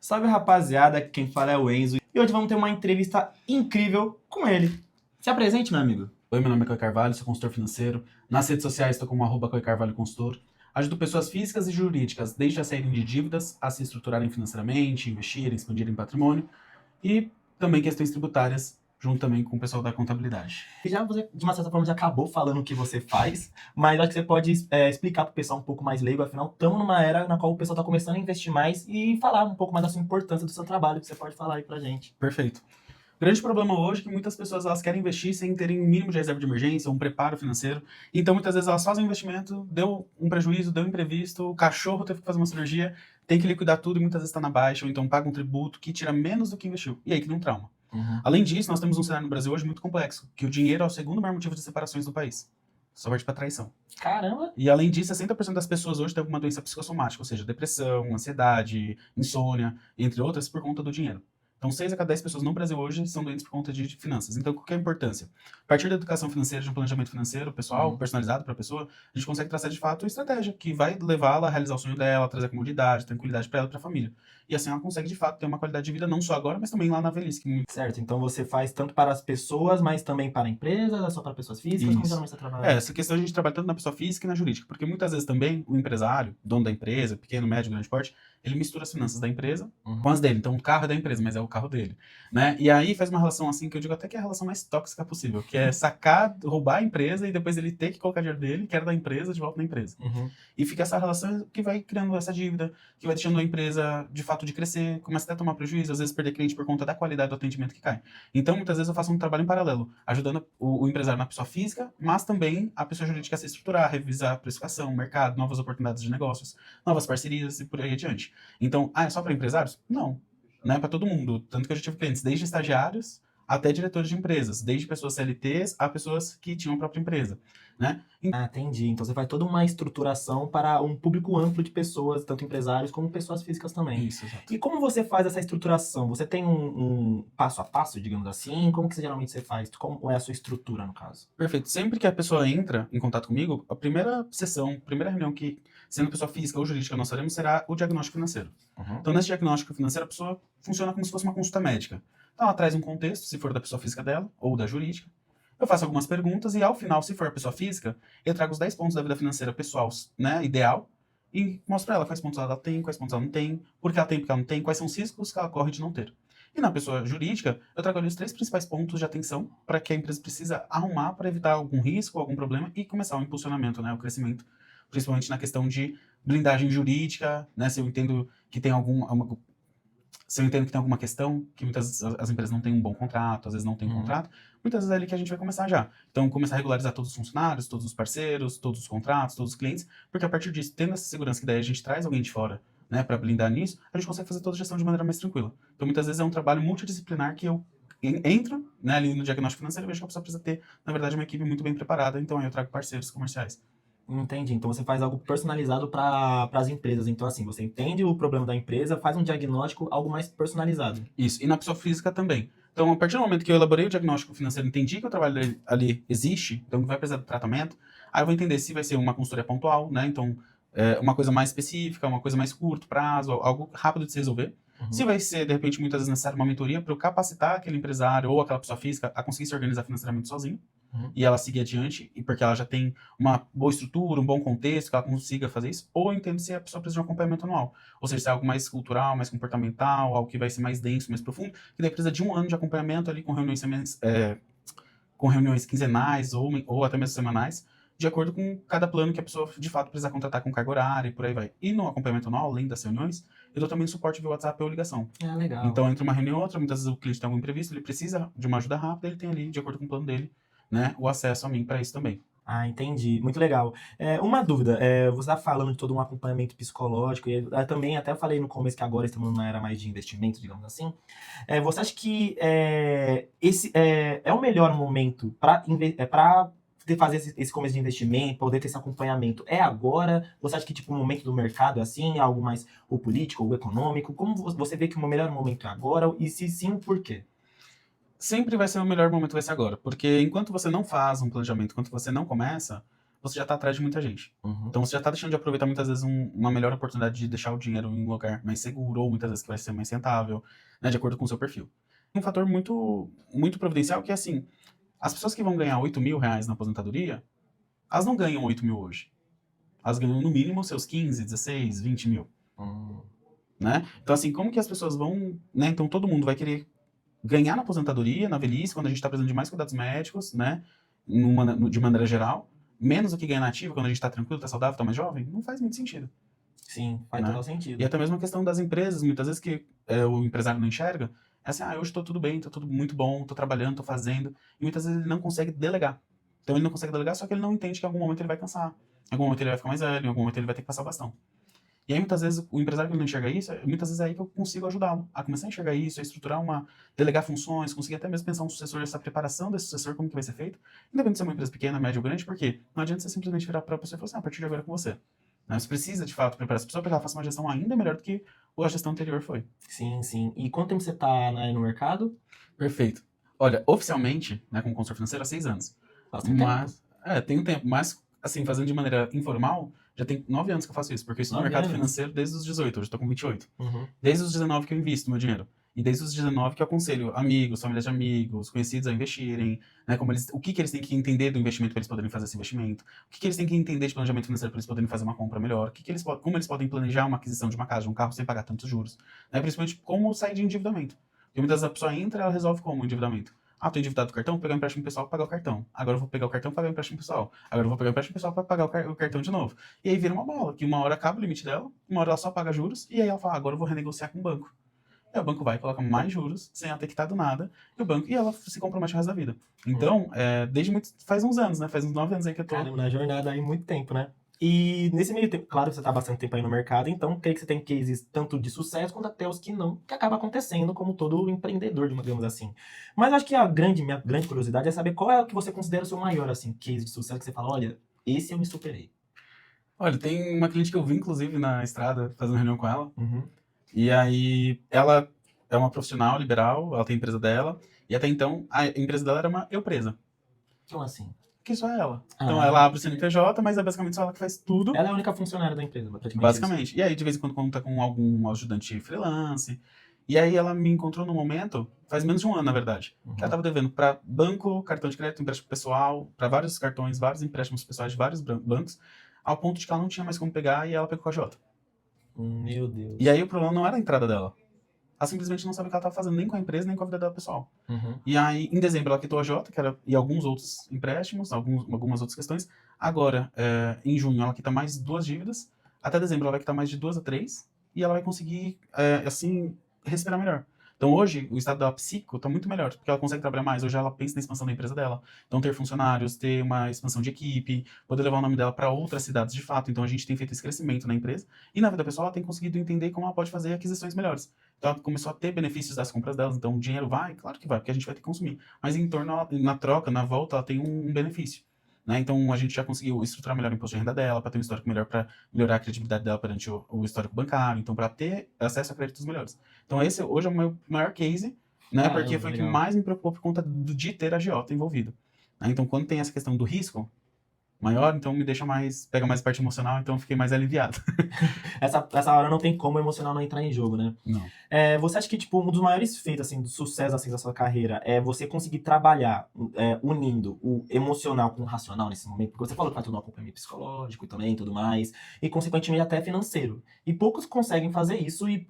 Salve rapaziada, quem fala é o Enzo e hoje vamos ter uma entrevista incrível com ele. Se apresente, meu amigo. Oi, meu nome é Coy Carvalho, sou consultor financeiro. Nas redes sociais estou como @Coy Carvalho Consultor. Ajudo pessoas físicas e jurídicas, desde a saírem de dívidas, a se estruturarem financeiramente, investirem, expandirem patrimônio e também questões tributárias, junto também com o pessoal da contabilidade. E já você, de uma certa forma, já acabou falando o que você faz, mas acho que você pode explicar para o pessoal um pouco mais leigo, afinal, estamos numa era na qual o pessoal está começando a investir mais e falar um pouco mais da sua importância do seu trabalho, que você pode falar aí pra gente. Perfeito. O grande problema hoje é que muitas pessoas elas querem investir sem terem um mínimo de reserva de emergência, um preparo financeiro. Então, muitas vezes elas fazem um investimento, deu um prejuízo, deu um imprevisto, o cachorro teve que fazer uma cirurgia, tem que liquidar tudo e muitas vezes está na baixa, ou então paga um tributo que tira menos do que investiu. E aí cria um trauma. Além disso, nós temos um cenário no Brasil hoje muito complexo, que o dinheiro é o segundo maior motivo de separações do país. Só parte para traição. Caramba! E além disso, 60% das pessoas hoje têm alguma doença psicossomática, ou seja, depressão, ansiedade, insônia, entre outras, por conta do dinheiro. Então, 6 a cada 10 pessoas no Brasil hoje são doentes por conta de finanças. Então, qual que é a importância? A partir da educação financeira, de um planejamento financeiro pessoal, personalizado para a pessoa, a gente consegue traçar de fato uma estratégia que vai levá-la a realizar o sonho dela, trazer comodidade, tranquilidade para ela e para a família. E assim ela consegue de fato ter uma qualidade de vida não só agora, mas também lá na velhice. Certo, então você faz tanto para as pessoas, mas também para empresas, só para pessoas físicas? Como Isso. geralmente você trabalha? Essa questão a gente trabalha tanto na pessoa física e na jurídica, porque muitas vezes também o empresário, dono da empresa, pequeno, médio, grande porte, ele mistura as finanças da empresa com as dele. Então o carro é da empresa, mas é o carro dele, né? E aí faz uma relação assim que eu digo até que é a relação mais tóxica possível, que é sacar, roubar a empresa e depois ele ter que colocar dinheiro dele, que era da empresa, de volta na empresa. E fica essa relação que vai criando essa dívida, que vai deixando a empresa de fato de crescer, começa até a tomar prejuízo, às vezes perder cliente por conta da qualidade do atendimento que cai. Então muitas vezes eu faço um trabalho em paralelo, ajudando o empresário na pessoa física, mas também a pessoa jurídica a se estruturar, revisar a precificação, mercado, novas oportunidades de negócios, novas parcerias e por aí adiante. Então, é só para empresários? Não, não é para todo mundo. Tanto que eu já tive clientes desde estagiários até diretores de empresas, desde pessoas CLTs a pessoas que tinham a própria empresa, né? Ah, entendi. Então você faz toda uma estruturação para um público amplo de pessoas, tanto empresários como pessoas físicas também. Isso, exato. E como você faz essa estruturação? Você tem um passo a passo, digamos assim? Como que geralmente você faz? Como é a sua estrutura, no caso? Perfeito. Sempre que a pessoa entra em contato comigo, a primeira sessão, a primeira reunião que, sendo pessoa física ou jurídica, nós faremos será o diagnóstico financeiro. Então, nesse diagnóstico financeiro, a pessoa funciona como se fosse uma consulta médica. Então, ela traz um contexto, se for da pessoa física dela ou da jurídica. Eu faço algumas perguntas e, ao final, se for a pessoa física, eu trago os 10 pontos da vida financeira pessoal, né, ideal, e mostro para ela quais pontos ela tem, quais pontos ela não tem, por que ela tem, por que ela não tem, quais são os riscos que ela corre de não ter. E na pessoa jurídica, eu trago ali os 3 principais pontos de atenção para que a empresa precisa arrumar para evitar algum risco, algum problema e começar o impulsionamento, né, o crescimento, principalmente na questão de blindagem jurídica, né, se eu entendo que tem alguma questão, que muitas as empresas não têm um bom contrato, às vezes não tem contrato, muitas vezes é ali que a gente vai começar já. Então, começar a regularizar todos os funcionários, todos os parceiros, todos os contratos, todos os clientes, porque a partir disso, tendo essa segurança que daí a gente traz alguém de fora, né, para blindar nisso, a gente consegue fazer toda a gestão de maneira mais tranquila. Então, muitas vezes é um trabalho multidisciplinar que eu entro, né, ali no diagnóstico financeiro e vejo que a pessoa precisa ter, na verdade, uma equipe muito bem preparada, então aí eu trago parceiros comerciais. Entendi. Então você faz algo personalizado para as empresas. Então, assim, você entende o problema da empresa, faz um diagnóstico, algo mais personalizado. Isso, e na pessoa física também. Então, a partir do momento que eu elaborei o diagnóstico financeiro, entendi que o trabalho ali existe, então que vai precisar de tratamento, aí eu vou entender se vai ser uma consultoria pontual, né? Então, uma coisa mais específica, uma coisa mais curto prazo, algo rápido de se resolver. Se vai ser, de repente, muitas vezes necessário uma mentoria para eu capacitar aquele empresário ou aquela pessoa física a conseguir se organizar financeiramente sozinho e ela seguir adiante, e porque ela já tem uma boa estrutura, um bom contexto, que ela consiga fazer isso, ou eu entendo se a pessoa precisa de um acompanhamento anual. Ou seja, se é algo mais cultural, mais comportamental, algo que vai ser mais denso, mais profundo, que daí precisa de um ano de acompanhamento ali com reuniões quinzenais ou até mesmo semanais, de acordo com cada plano que a pessoa de fato precisa contratar com carga horária e por aí vai. E no acompanhamento anual, além das reuniões, eu dou também suporte via WhatsApp ou ligação. Ah, legal. Então, entre uma reunião e outra, muitas vezes o cliente tem algum imprevisto, ele precisa de uma ajuda rápida, ele tem ali, de acordo com o plano dele, né, o acesso a mim para isso também. Ah, entendi. Muito legal. Uma dúvida, você está falando de todo um acompanhamento psicológico, e também até falei no começo que agora estamos numa era mais de investimento, digamos assim. Você acha que esse é o melhor momento para fazer esse começo de investimento, poder ter esse acompanhamento? É agora? Você acha que tipo, o momento do mercado é assim, algo mais o político ou econômico? Como você vê que o melhor momento é agora? E se sim, por quê? Sempre vai ser o melhor momento vai ser agora, porque enquanto você não faz um planejamento, enquanto você não começa, você já está atrás de muita gente. Então você já está deixando de aproveitar muitas vezes uma melhor oportunidade de deixar o dinheiro em um lugar mais seguro, ou muitas vezes que vai ser mais rentável, né, de acordo com o seu perfil. Um fator muito, muito providencial que é assim, as pessoas que vão ganhar R$ 8.000 na aposentadoria, elas não ganham 8 mil hoje. Elas ganham no mínimo seus 15, 16, 20 mil. Né? Então assim, como que as pessoas vão... Né? Então todo mundo vai querer ganhar na aposentadoria, na velhice, quando a gente está precisando de mais cuidados médicos, né? De maneira geral, menos do que ganhar na ativa, quando a gente está tranquilo, está saudável, está mais jovem, não faz muito sentido. Sim, faz né? total sentido. E até mesmo a questão das empresas, muitas vezes que o empresário não enxerga, é assim, hoje estou tudo bem, estou tudo muito bom, estou trabalhando, estou fazendo, e muitas vezes ele não consegue delegar. Então ele não consegue delegar, só que ele não entende que em algum momento ele vai cansar, em algum momento ele vai ficar mais velho, em algum momento ele vai ter que passar o bastão. E aí, muitas vezes, o empresário que não enxerga isso, muitas vezes é aí que eu consigo ajudá-lo a começar a enxergar isso, a estruturar delegar funções, conseguir até mesmo pensar um sucessor, essa preparação desse sucessor, como que vai ser feito, independente de ser uma empresa pequena, média ou grande, porque não adianta você simplesmente virar para a pessoa e falar assim, a partir de agora é com você. Né? Você precisa, de fato, preparar essa pessoa para que ela faça uma gestão ainda melhor do que a gestão anterior foi. Sim, sim. E quanto tempo você está aí no mercado? Perfeito. Olha, oficialmente, né, como consultor financeiro, há 6 anos. Mas, tem um tempo, mas, assim, fazendo de maneira informal, já tem 9 anos que eu faço isso, porque eu estou no mercado financeiro desde os 18, hoje estou com 28. Desde os 19 que eu invisto meu dinheiro. E desde os 19 que eu aconselho amigos, famílias de amigos, conhecidos a investirem, né, o que eles têm que entender do investimento para eles poderem fazer esse investimento, o que eles têm que entender de planejamento financeiro para eles poderem fazer uma compra melhor, como eles podem planejar uma aquisição de uma casa, de um carro sem pagar tantos juros, né, principalmente como sair de endividamento. Porque muitas vezes a pessoa entra e ela resolve como endividamento. Tô endividado do cartão, vou pegar um empréstimo pessoal para pagar o cartão. Agora eu vou pegar o cartão para pagar o empréstimo pessoal. Agora eu vou pegar o empréstimo pessoal para pagar o cartão de novo. E aí vira uma bola, que uma hora acaba o limite dela, uma hora ela só paga juros, e aí ela fala, agora eu vou renegociar com o banco. E aí o banco vai e coloca mais juros, sem ela ter quitado nada, e ela se compromete o resto da vida. Então, faz uns anos, né? Faz uns 9 anos aí que eu tô... Caramba, na jornada aí muito tempo, né? E nesse meio tempo, claro que você está bastante tempo aí no mercado, então creio que você tem cases tanto de sucesso quanto até os que não, que acaba acontecendo como todo empreendedor, digamos assim. Mas eu acho que minha grande curiosidade é saber qual é o que você considera o seu maior, assim, case de sucesso que você fala, olha, esse eu me superei. Olha, tem uma cliente que eu vi, inclusive, na estrada, fazendo reunião com ela, e aí ela é uma profissional liberal, ela tem a empresa dela, e até então a empresa dela era uma eu-presa. Como assim? Que só ela. Então ela abre o CNPJ, mas é basicamente só ela que faz tudo. Ela é a única funcionária da empresa, praticamente. Basicamente. Isso. E aí, de vez em quando, conta com algum ajudante freelance. E aí ela me encontrou no momento, faz menos de um ano, na verdade, que ela estava devendo para banco, cartão de crédito, empréstimo pessoal, para vários cartões, vários empréstimos pessoais de vários bancos, ao ponto de que ela não tinha mais como pegar e ela pegou com a Jota. Meu Deus. E aí o problema não era a entrada dela. Ela simplesmente não sabia o que ela estava fazendo, nem com a empresa, nem com a vida dela pessoal. E aí, em dezembro, ela quitou a Jota, e alguns outros empréstimos, algumas outras questões. Agora, em junho, ela quita mais 2 dívidas. Até dezembro, ela vai quitar mais de 2 a 3. E ela vai conseguir, assim, respirar melhor. Então, hoje, o estado dela psíquico está muito melhor, porque ela consegue trabalhar mais. Hoje, ela pensa na expansão da empresa dela. Então, ter funcionários, ter uma expansão de equipe, poder levar o nome dela para outras cidades de fato. Então, a gente tem feito esse crescimento na empresa. E na vida pessoal, ela tem conseguido entender como ela pode fazer aquisições melhores. Então, ela começou a ter benefícios das compras delas. Então, o dinheiro vai? Claro que vai, porque a gente vai ter que consumir. Mas em torno, na troca, na volta, ela tem um benefício. Né? Então, a gente já conseguiu estruturar melhor o imposto de renda dela, para ter um histórico melhor, para melhorar a credibilidade dela perante o histórico bancário, então, para ter acesso a créditos melhores. Então, esse hoje é o meu maior case, né? Porque foi o que mais me preocupou por conta de ter a agiota envolvido. Né? Então, quando tem essa questão do risco maior, então pega mais parte emocional, então eu fiquei mais aliviado. Essa hora não tem como o emocional não entrar em jogo, né? Não. Você acha que, tipo, um dos maiores feitos, assim, do sucesso, assim, da sua carreira é você conseguir trabalhar unindo o emocional com o racional nesse momento? Porque você falou que faz todo um acompanhamento psicológico e também tudo mais, e consequentemente até financeiro. E poucos conseguem fazer isso e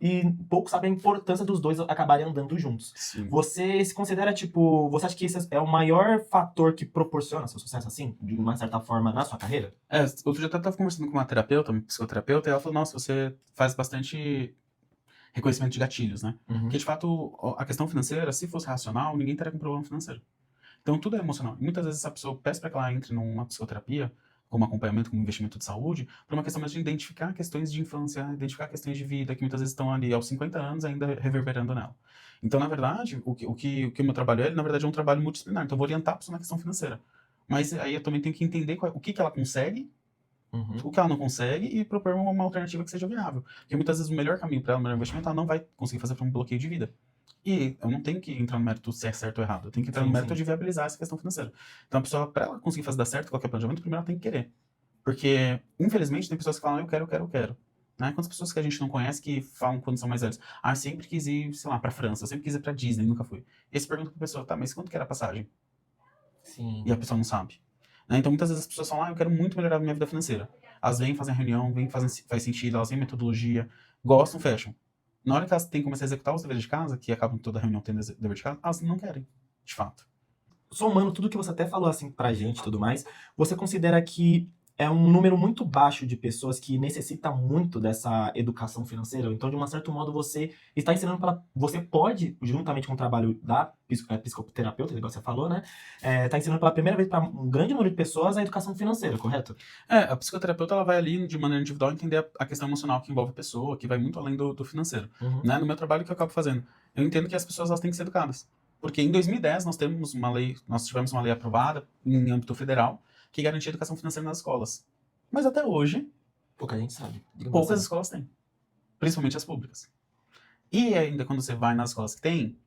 poucos sabem a importância dos dois acabarem andando juntos. Sim. Você se considera, tipo, você acha que esse é o maior fator que proporciona seu sucesso, assim, de uma certa forma, na sua carreira? Outro dia eu estava conversando com uma terapeuta, uma psicoterapeuta, e ela falou, nossa, você faz bastante reconhecimento de gatilhos, né? Porque, de fato, a questão financeira, se fosse racional, ninguém teria com problema financeiro. Então, tudo é emocional. E muitas vezes essa pessoa peça para que ela entre numa psicoterapia, como acompanhamento, como investimento de saúde, por uma questão mais de identificar questões de infância, identificar questões de vida, que muitas vezes estão ali aos 50 anos ainda reverberando nela. Então, na verdade, o que o meu trabalho na verdade, é um trabalho multidisciplinar. Então, eu vou orientar a pessoa na questão financeira. Mas aí eu também tenho que entender o que ela consegue, o que ela não consegue e propor uma alternativa que seja viável. Porque muitas vezes o melhor caminho para ela, o melhor investimento, ela não vai conseguir fazer para um bloqueio de vida. E eu não tenho que entrar no mérito se é certo ou errado. Eu tenho que entrar no mérito de viabilizar essa questão financeira. Então a pessoa, para ela conseguir fazer dar certo qualquer planejamento, primeiro ela tem que querer. Porque, infelizmente, tem pessoas que falam, eu quero, eu quero, eu quero. Né? Quantas pessoas que a gente não conhece que falam quando são mais velhos? Ah, eu sempre quis ir, sei lá, pra França, eu sempre quis ir pra Disney, nunca fui. E aí você pergunta pra pessoa, tá, mas quanto que era a passagem? Sim. E a pessoa não sabe. Né? Então, muitas vezes as pessoas falam, eu quero muito melhorar a minha vida financeira. Elas vêm, fazem reunião, vêm, faz sentido, elas têm metodologia, gostam, fecham. Na hora que elas têm que começar a executar os deveres de casa, que acabam toda reunião tendo dever de casa, elas não querem, de fato. Somando tudo que você até falou assim pra gente e tudo mais, você considera que é um número muito baixo de pessoas que necessita muito dessa educação financeira? Então, de um certo modo, você está ensinando para... Você pode, juntamente com o trabalho da psicoterapeuta, igual você falou, né? Tá ensinando pela primeira vez para um grande número de pessoas a educação financeira, correto? A psicoterapeuta ela vai ali, de maneira individual, entender a questão emocional que envolve a pessoa, que vai muito além do financeiro. Uhum. Né? No meu trabalho que eu acabo fazendo, eu entendo que as pessoas elas têm que ser educadas. Porque em 2010 nós tivemos uma lei aprovada em âmbito federal que garantia educação financeira nas escolas. Mas até hoje, Pouca gente sabe. poucas escolas têm. Principalmente as públicas. E ainda quando você vai nas escolas que tem,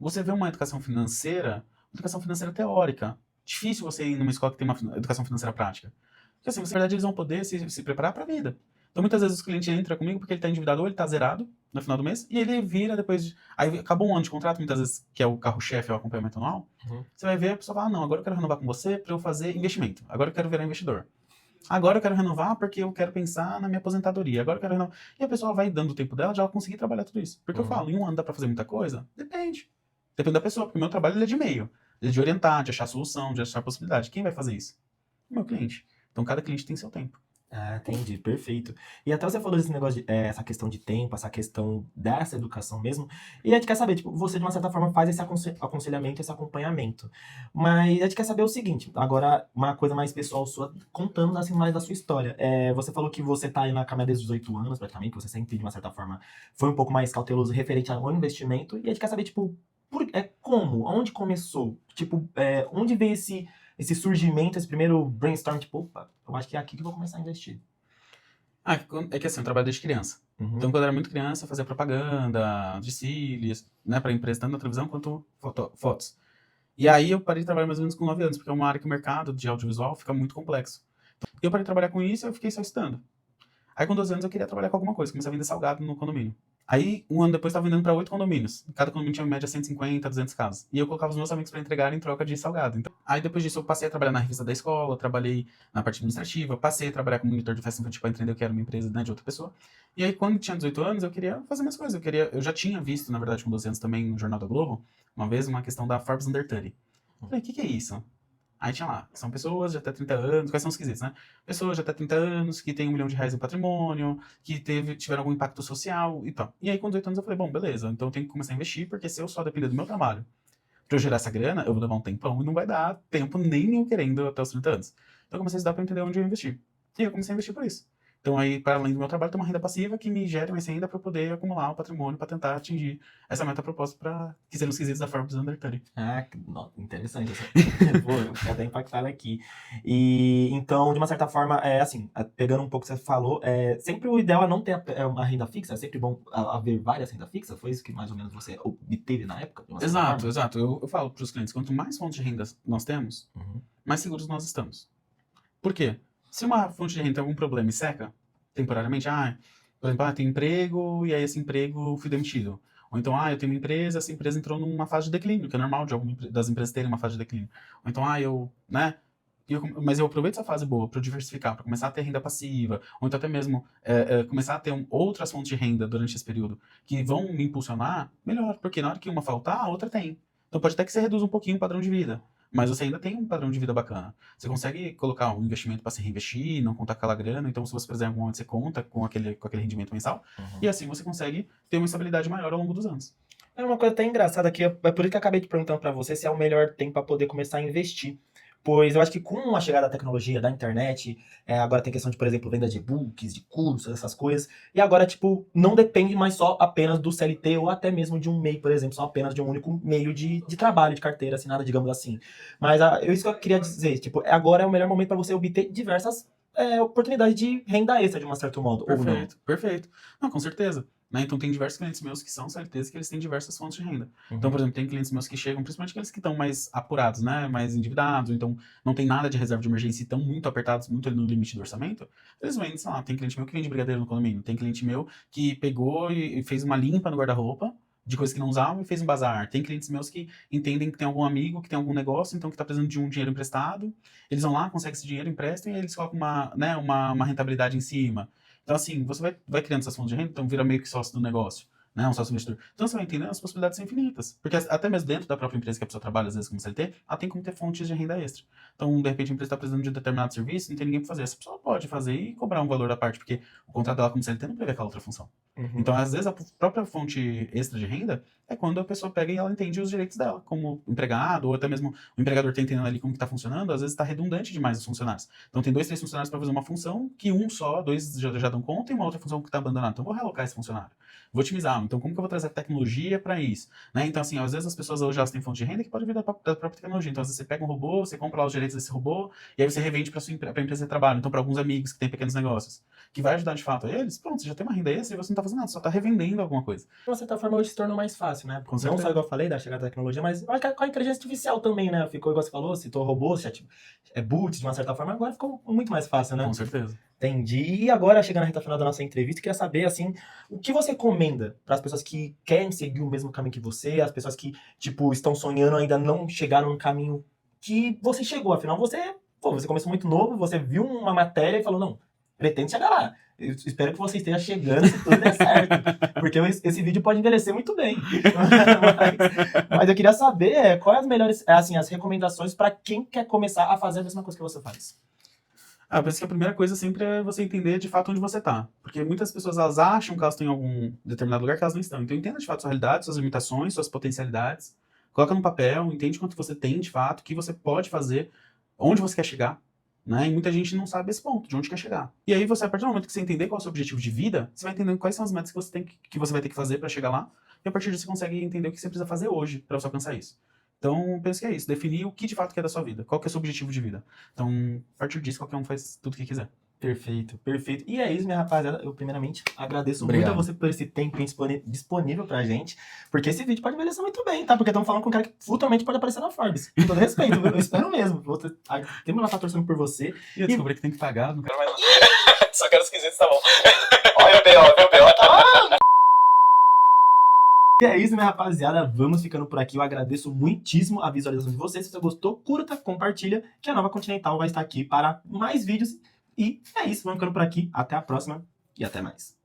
você vê uma educação financeira teórica. Difícil você ir numa escola que tem uma educação financeira prática. Porque assim, na verdade, eles vão poder se preparar para a vida. Então, muitas vezes, o cliente entra comigo porque ele está endividado ou ele está zerado no final do mês, e ele vira depois de... Aí acabou um ano de contrato, muitas vezes, que é o carro-chefe, é o acompanhamento anual. Uhum. Você vai ver, a pessoa fala, não, agora eu quero renovar com você para eu fazer investimento. Agora eu quero virar investidor. Agora eu quero renovar porque eu quero pensar na minha aposentadoria. Agora eu quero renovar. E a pessoa vai dando o tempo dela de ela conseguir trabalhar tudo isso. Porque eu falo, em um ano dá para fazer muita coisa? Depende. Depende da pessoa, porque o meu trabalho ele é de meio. Ele é de orientar, de achar solução, de achar possibilidade. Quem vai fazer isso? O meu cliente. Então cada cliente tem seu tempo. Ah, entendi, perfeito. E até você falou desse negócio de, essa questão de tempo, essa questão dessa educação mesmo. E a gente quer saber, tipo, você de uma certa forma faz esse aconselhamento, esse acompanhamento. Mas a gente quer saber o seguinte, agora uma coisa mais pessoal sua, contando assim mais da sua história. Você falou que você tá aí na caminhada desde os 18 anos, praticamente, que você sempre, de uma certa forma, foi um pouco mais cauteloso referente ao investimento. E a gente quer saber, tipo, como? Onde começou? Tipo, onde veio esse surgimento, esse primeiro brainstorm, tipo, opa, eu acho que é aqui que eu vou começar a investir. É que assim, eu trabalho desde criança. Uhum. Então, quando eu era muito criança, eu fazia propaganda, desfiles, né, pra empresa, tanto na televisão quanto fotos. E aí eu parei de trabalhar mais ou menos com 9 anos, porque é uma área que o mercado de audiovisual fica muito complexo. E eu parei de trabalhar com isso e eu fiquei só estudando. Aí com 12 anos eu queria trabalhar com alguma coisa, comecei a vender salgado no condomínio. Aí, um ano depois, estava vendendo para 8 condomínios. Cada condomínio tinha em média 150, 200 casas. E eu colocava os meus amigos para entregar em troca de salgado. Então, aí, depois disso, eu passei a trabalhar na revista da escola, trabalhei na parte administrativa, passei a trabalhar como monitor de festa infantil para entender que era uma empresa, né, de outra pessoa. E aí, quando tinha 18 anos, eu queria fazer mais coisas. Eu já tinha visto, na verdade, com 12 anos também, no Jornal da Globo, uma vez, uma questão da Forbes Under 30. Eu falei, o que é isso? Aí tinha lá, são pessoas de até 30 anos, quais são os quesitos, né? Pessoas de até 30 anos, que têm R$ 1 milhão em patrimônio, que tiveram algum impacto social e tal. E aí, com 18 anos, eu falei, bom, beleza, então eu tenho que começar a investir, porque se eu só depender do meu trabalho pra eu gerar essa grana, eu vou levar um tempão e não vai dar tempo nem eu querendo até os 30 anos. Então eu comecei a estudar pra entender onde eu investir. E eu comecei a investir por isso. Então aí, para além do meu trabalho, tem uma renda passiva que me gera mais renda para eu poder acumular o patrimônio para tentar atingir essa meta proposta para que sejam os quesitos da Forbes Under 30. Ah, interessante. Pô, eu fiquei até impactado aqui. E então, de uma certa forma, assim, pegando um pouco o que você falou, sempre o ideal é não ter uma renda fixa, é sempre bom haver várias rendas fixas, foi isso que mais ou menos você obteve na época? De uma certa Exato, forma? exato. Eu falo para os clientes, quanto mais fontes de renda nós temos, Uhum. mais seguros nós estamos. Por quê? Se uma fonte de renda tem algum problema e seca, temporariamente, por exemplo, tem emprego e aí esse emprego fui demitido. Ou então, eu tenho uma empresa, essa empresa entrou numa fase de declínio, que é normal das empresas terem uma fase de declínio. Ou então, mas eu aproveito essa fase boa para diversificar, para começar a ter renda passiva, ou então até mesmo começar a ter outras fontes de renda durante esse período que vão me impulsionar, melhor, porque na hora que uma faltar, a outra tem. Então pode até que você reduza um pouquinho o padrão de vida, mas você ainda tem um padrão de vida bacana. Você consegue colocar um investimento para se reinvestir, não contar aquela grana, então se você precisar em algum momento, você conta com aquele rendimento mensal, e assim você consegue ter uma estabilidade maior ao longo dos anos. É uma coisa até engraçada aqui, é por isso que eu acabei te perguntando para você se é o melhor tempo para poder começar a investir. Pois eu acho que com a chegada da tecnologia, da internet, agora tem questão de, por exemplo, venda de e-books, de cursos, essas coisas. E agora, tipo, não depende mais só apenas do CLT ou até mesmo de um MEI, por exemplo, só apenas de um único meio de trabalho, de carteira assinada, digamos assim. Mas isso que eu queria dizer, tipo, agora é o melhor momento para você obter diversas oportunidades de renda extra, de um certo modo, ou não. Perfeito, perfeito. Não, com certeza. né? Então tem diversos clientes meus que são CLTs que eles têm diversas fontes de renda. Uhum. Então, por exemplo, tem clientes meus que chegam, principalmente aqueles que estão mais apurados, né? Mais endividados, então não tem nada de reserva de emergência e estão muito apertados, muito ali no limite do orçamento, eles vendem, sei lá, tem cliente meu que vende brigadeiro no condomínio, tem cliente meu que pegou e fez uma limpa no guarda-roupa de coisas que não usavam e fez um bazar. Tem clientes meus que entendem que tem algum amigo, que tem algum negócio, então que está precisando de um dinheiro emprestado, eles vão lá, conseguem esse dinheiro, emprestam e eles colocam uma rentabilidade em cima. Então, assim, você vai criando essas fontes de renda, então vira meio que sócio do negócio, né? Um sócio investidor. Então, você vai entendendo, as possibilidades são infinitas. Porque até mesmo dentro da própria empresa que a pessoa trabalha, às vezes, como CLT, ela tem como ter fontes de renda extra. Então, de repente, a empresa está precisando de um determinado serviço, não tem ninguém para fazer. Essa pessoa pode fazer e cobrar um valor da parte, porque o contrato dela como CLT não prevê aquela outra função. Uhum. Então, às vezes, a própria fonte extra de renda é quando a pessoa pega e ela entende os direitos dela, como empregado, ou até mesmo o empregador está entendendo ali como está funcionando, às vezes está redundante demais os funcionários. Então, tem 2, 3 funcionários para fazer uma função, que um só, 2 já dão conta, e uma outra função que está abandonada. Então, eu vou realocar esse funcionário. Vou otimizar. Então, como que eu vou trazer tecnologia para isso? Né? Então, assim, às vezes as pessoas hoje elas têm fonte de renda que pode vir da própria tecnologia. Então, às vezes você pega um robô, você compra lá os direitos desse robô, e aí você revende para a empresa de trabalho. Então, para alguns amigos que têm pequenos negócios, que vai ajudar de fato a eles, pronto, você já tem uma renda extra e você não está fazendo nada, só está revendendo alguma coisa. De uma certa forma, hoje se tornou mais fácil, né? Com Não certeza. só igual eu falei, da chegada da tecnologia, mas eu acho que com a inteligência artificial também, né? Ficou igual você falou, citou robôs, boots, de uma certa forma, agora ficou muito mais fácil, né? Com certeza. Entendi. E agora, chegando na reta final da nossa entrevista, eu queria saber, assim, o que você recomenda para as pessoas que querem seguir o mesmo caminho que você, as pessoas que, tipo, estão sonhando ainda não chegaram no caminho que você chegou. Afinal, você começou muito novo, você viu uma matéria e falou, não, pretendo chegar lá. Eu espero que você esteja chegando se tudo der certo. Porque esse vídeo pode envelhecer muito bem. Mas eu queria saber quais as melhores, assim, as recomendações para quem quer começar a fazer a mesma coisa que você faz. Eu penso que a primeira coisa sempre é você entender de fato onde você está. Porque muitas pessoas elas acham que elas estão em algum determinado lugar que elas não estão. Então entenda de fato sua realidade, suas limitações, suas potencialidades. Coloca no papel, entende quanto você tem de fato, o que você pode fazer, onde você quer chegar. Né? E muita gente não sabe esse ponto, de onde quer chegar. E aí você, a partir do momento que você entender qual é o seu objetivo de vida, você vai entendendo quais são as metas que você vai ter que fazer para chegar lá. E a partir disso você consegue entender o que você precisa fazer hoje para você alcançar isso. Então, penso que é isso. Definir o que de fato quer da sua vida. Qual que é o seu objetivo de vida. Então, a partir disso, qualquer um faz tudo o que quiser. Perfeito, perfeito. E é isso, minha rapaziada. Eu, primeiramente, agradeço Obrigado. muito a você por esse tempo disponível pra gente. Porque esse vídeo pode envelhecer muito bem, tá? Porque estamos falando com um cara que futuramente pode aparecer na Forbes. Com todo respeito, eu espero mesmo. Tem uma torcendo por você. E eu descobri que tem que pagar, não quero mais nada. Só quero os quesitos, tá bom. Olha o B.O., tá. E é isso, minha rapaziada. Vamos ficando por aqui. Eu agradeço muitíssimo a visualização de vocês. Se você gostou, curta, compartilha, que a Nova Continental vai estar aqui para mais vídeos. E é isso. Vamos ficando por aqui. Até a próxima e até mais.